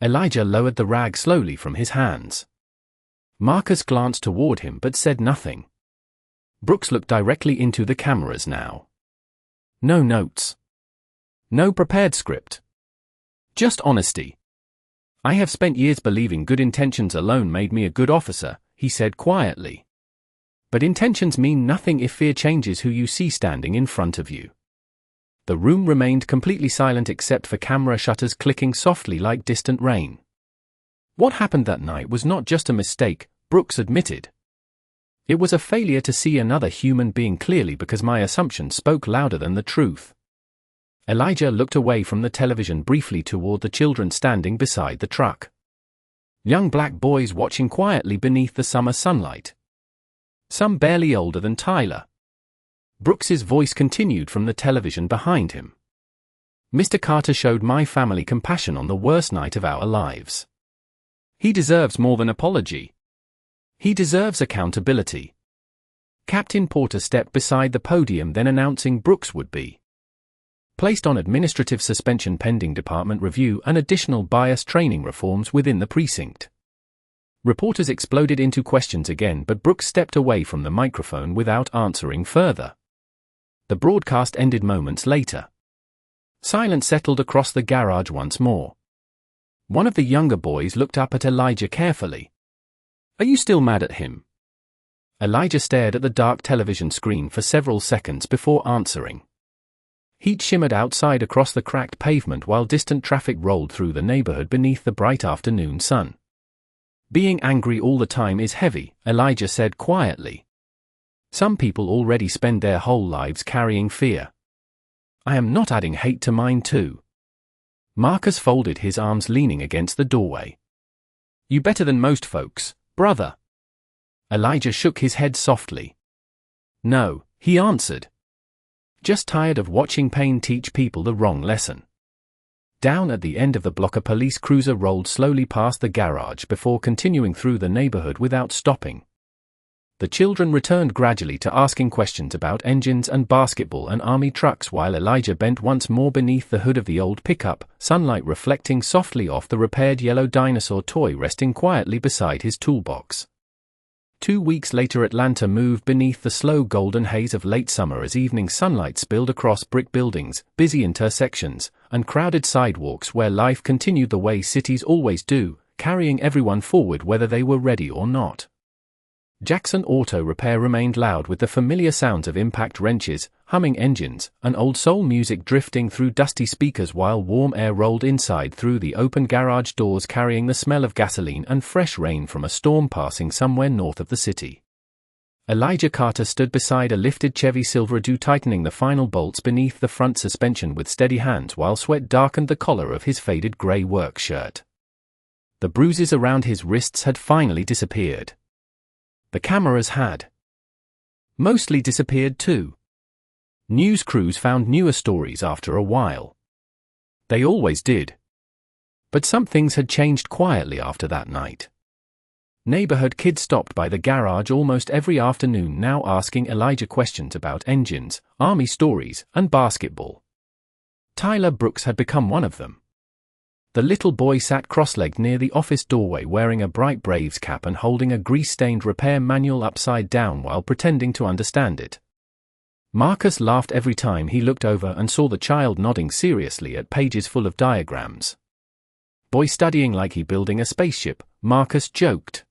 Elijah lowered the rag slowly from his hands. Marcus glanced toward him but said nothing. Brooks looked directly into the cameras now. No notes. No prepared script. Just honesty. I have spent years believing good intentions alone made me a good officer, he said quietly. But intentions mean nothing if fear changes who you see standing in front of you. The room remained completely silent except for camera shutters clicking softly like distant rain. What happened that night was not just a mistake, Brooks admitted. It was a failure to see another human being clearly because my assumption spoke louder than the truth. Elijah looked away from the television briefly toward the children standing beside the truck. Young black boys watching quietly beneath the summer sunlight. Some barely older than Tyler. Brooks's voice continued from the television behind him. Mr. Carter showed my family compassion on the worst night of our lives. He deserves more than apology. He deserves accountability. Captain Porter stepped beside the podium, then announcing Brooks would be placed on administrative suspension pending department review and additional bias training reforms within the precinct. Reporters exploded into questions again, but Brooks stepped away from the microphone without answering further. The broadcast ended moments later. Silence settled across the garage once more. One of the younger boys looked up at Elijah carefully. "Are you still mad at him?" Elijah stared at the dark television screen for several seconds before answering. Heat shimmered outside across the cracked pavement while distant traffic rolled through the neighborhood beneath the bright afternoon sun. "Being angry all the time is heavy," Elijah said quietly. "Some people already spend their whole lives carrying fear. I am not adding hate to mine too." Marcus folded his arms, leaning against the doorway. "You better than most folks, brother." Elijah shook his head softly. "No," he answered. "Just tired of watching pain teach people the wrong lesson." Down at the end of the block, a police cruiser rolled slowly past the garage before continuing through the neighborhood without stopping. The children returned gradually to asking questions about engines and basketball and army trucks while Elijah bent once more beneath the hood of the old pickup, sunlight reflecting softly off the repaired yellow dinosaur toy resting quietly beside his toolbox. 2 weeks later, Atlanta moved beneath the slow golden haze of late summer as evening sunlight spilled across brick buildings, busy intersections, and crowded sidewalks where life continued the way cities always do, carrying everyone forward whether they were ready or not. Jackson Auto Repair remained loud with the familiar sounds of impact wrenches, humming engines, and old soul music drifting through dusty speakers while warm air rolled inside through the open garage doors carrying the smell of gasoline and fresh rain from a storm passing somewhere north of the city. Elijah Carter stood beside a lifted Chevy Silverado, tightening the final bolts beneath the front suspension with steady hands while sweat darkened the collar of his faded gray work shirt. The bruises around his wrists had finally disappeared. The cameras had mostly disappeared too. News crews found newer stories after a while. They always did. But some things had changed quietly after that night. Neighborhood kids stopped by the garage almost every afternoon now, asking Elijah questions about engines, army stories, and basketball. Tyler Brooks had become one of them. The little boy sat cross-legged near the office doorway wearing a bright Braves cap and holding a grease-stained repair manual upside down while pretending to understand it. Marcus laughed every time he looked over and saw the child nodding seriously at pages full of diagrams. "Boy studying like he building a spaceship," Marcus joked.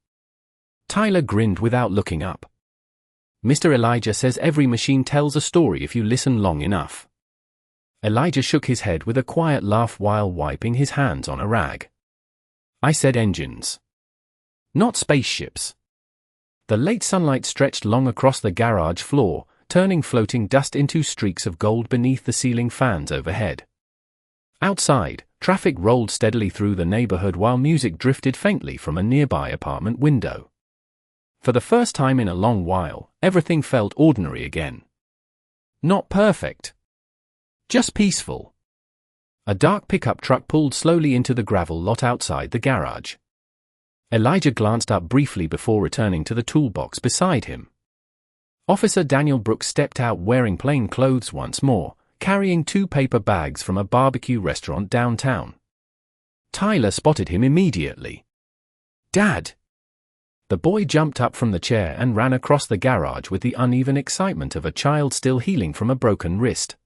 Tyler grinned without looking up. "Mr. Elijah says every machine tells a story if you listen long enough." Elijah shook his head with a quiet laugh while wiping his hands on a rag. "I said engines. Not spaceships." The late sunlight stretched long across the garage floor, turning floating dust into streaks of gold beneath the ceiling fans overhead. Outside, traffic rolled steadily through the neighborhood while music drifted faintly from a nearby apartment window. For the first time in a long while, everything felt ordinary again. Not perfect. Just peaceful. A dark pickup truck pulled slowly into the gravel lot outside the garage. Elijah glanced up briefly before returning to the toolbox beside him. Officer Daniel Brooks stepped out wearing plain clothes once more, carrying 2 paper bags from a barbecue restaurant downtown. Tyler spotted him immediately. "Dad!" The boy jumped up from the chair and ran across the garage with the uneven excitement of a child still healing from a broken wrist.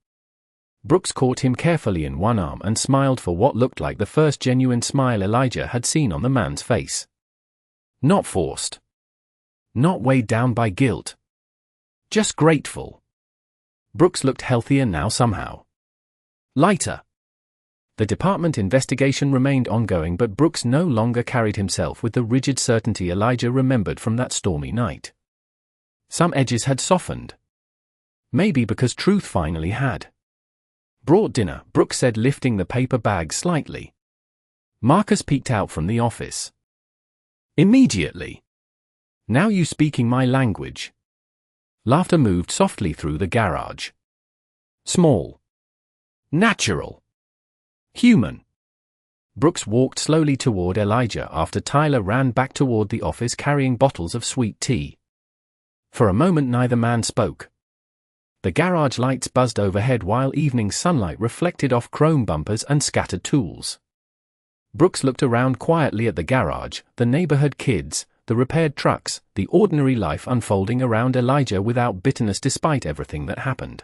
Brooks caught him carefully in one arm and smiled for what looked like the first genuine smile Elijah had seen on the man's face. Not forced. Not weighed down by guilt. Just grateful. Brooks looked healthier now somehow. Lighter. The department investigation remained ongoing, but Brooks no longer carried himself with the rigid certainty Elijah remembered from that stormy night. Some edges had softened. Maybe because truth finally had. Brought dinner, Brooks said, lifting the paper bag slightly. Marcus peeked out from the office. Immediately. Now you speaking my language. Laughter moved softly through the garage. Small. Natural. Human. Brooks walked slowly toward Elijah after Tyler ran back toward the office carrying bottles of sweet tea. For a moment neither man spoke. The garage lights buzzed overhead while evening sunlight reflected off chrome bumpers and scattered tools. Brooks looked around quietly at the garage, the neighborhood kids, the repaired trucks, the ordinary life unfolding around Elijah without bitterness despite everything that happened.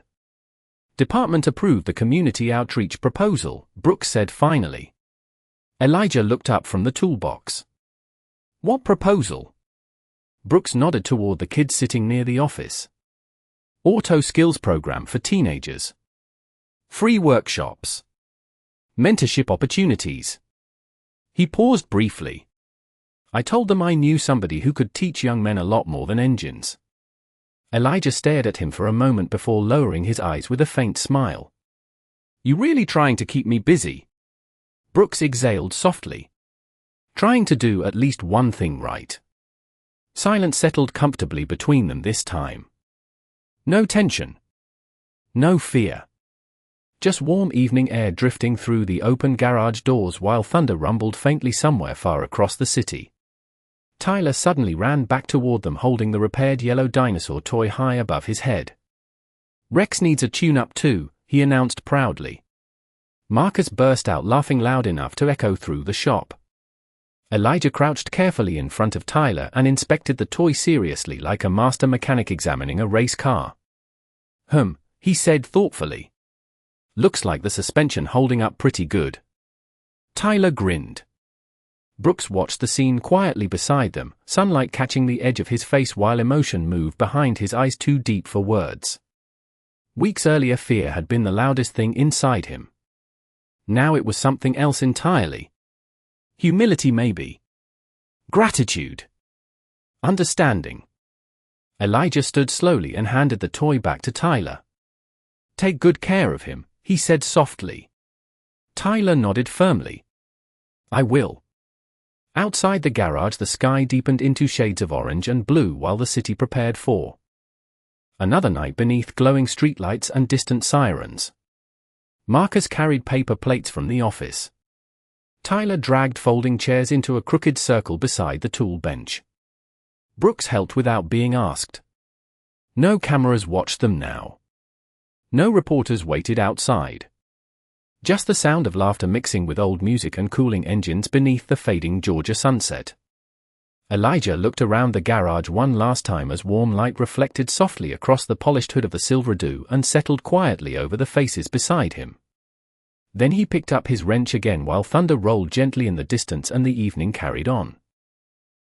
Department approved the community outreach proposal, Brooks said finally. Elijah looked up from the toolbox. What proposal? Brooks nodded toward the kids sitting near the office. Auto skills program for teenagers. Free workshops. Mentorship opportunities. He paused briefly. I told them I knew somebody who could teach young men a lot more than engines. Elijah stared at him for a moment before lowering his eyes with a faint smile. You really trying to keep me busy? Brooks exhaled softly. Trying to do at least one thing right. Silence settled comfortably between them this time. No tension. No fear. Just warm evening air drifting through the open garage doors while thunder rumbled faintly somewhere far across the city. Tyler suddenly ran back toward them holding the repaired yellow dinosaur toy high above his head. Rex needs a tune-up too, he announced proudly. Marcus burst out laughing loud enough to echo through the shop. Elijah crouched carefully in front of Tyler and inspected the toy seriously like a master mechanic examining a race car. He said thoughtfully. Looks like the suspension holding up pretty good. Tyler grinned. Brooks watched the scene quietly beside them, sunlight catching the edge of his face while emotion moved behind his eyes too deep for words. Weeks earlier fear had been the loudest thing inside him. Now it was something else entirely. Humility maybe. Gratitude. Understanding. Elijah stood slowly and handed the toy back to Tyler. Take good care of him, he said softly. Tyler nodded firmly. I will. Outside the garage the sky deepened into shades of orange and blue while the city prepared for another night beneath glowing streetlights and distant sirens. Marcus carried paper plates from the office. Tyler dragged folding chairs into a crooked circle beside the tool bench. Brooks helped without being asked. No cameras watched them now. No reporters waited outside. Just the sound of laughter mixing with old music and cooling engines beneath the fading Georgia sunset. Elijah looked around the garage one last time as warm light reflected softly across the polished hood of the Silverado and settled quietly over the faces beside him. Then he picked up his wrench again while thunder rolled gently in the distance and the evening carried on.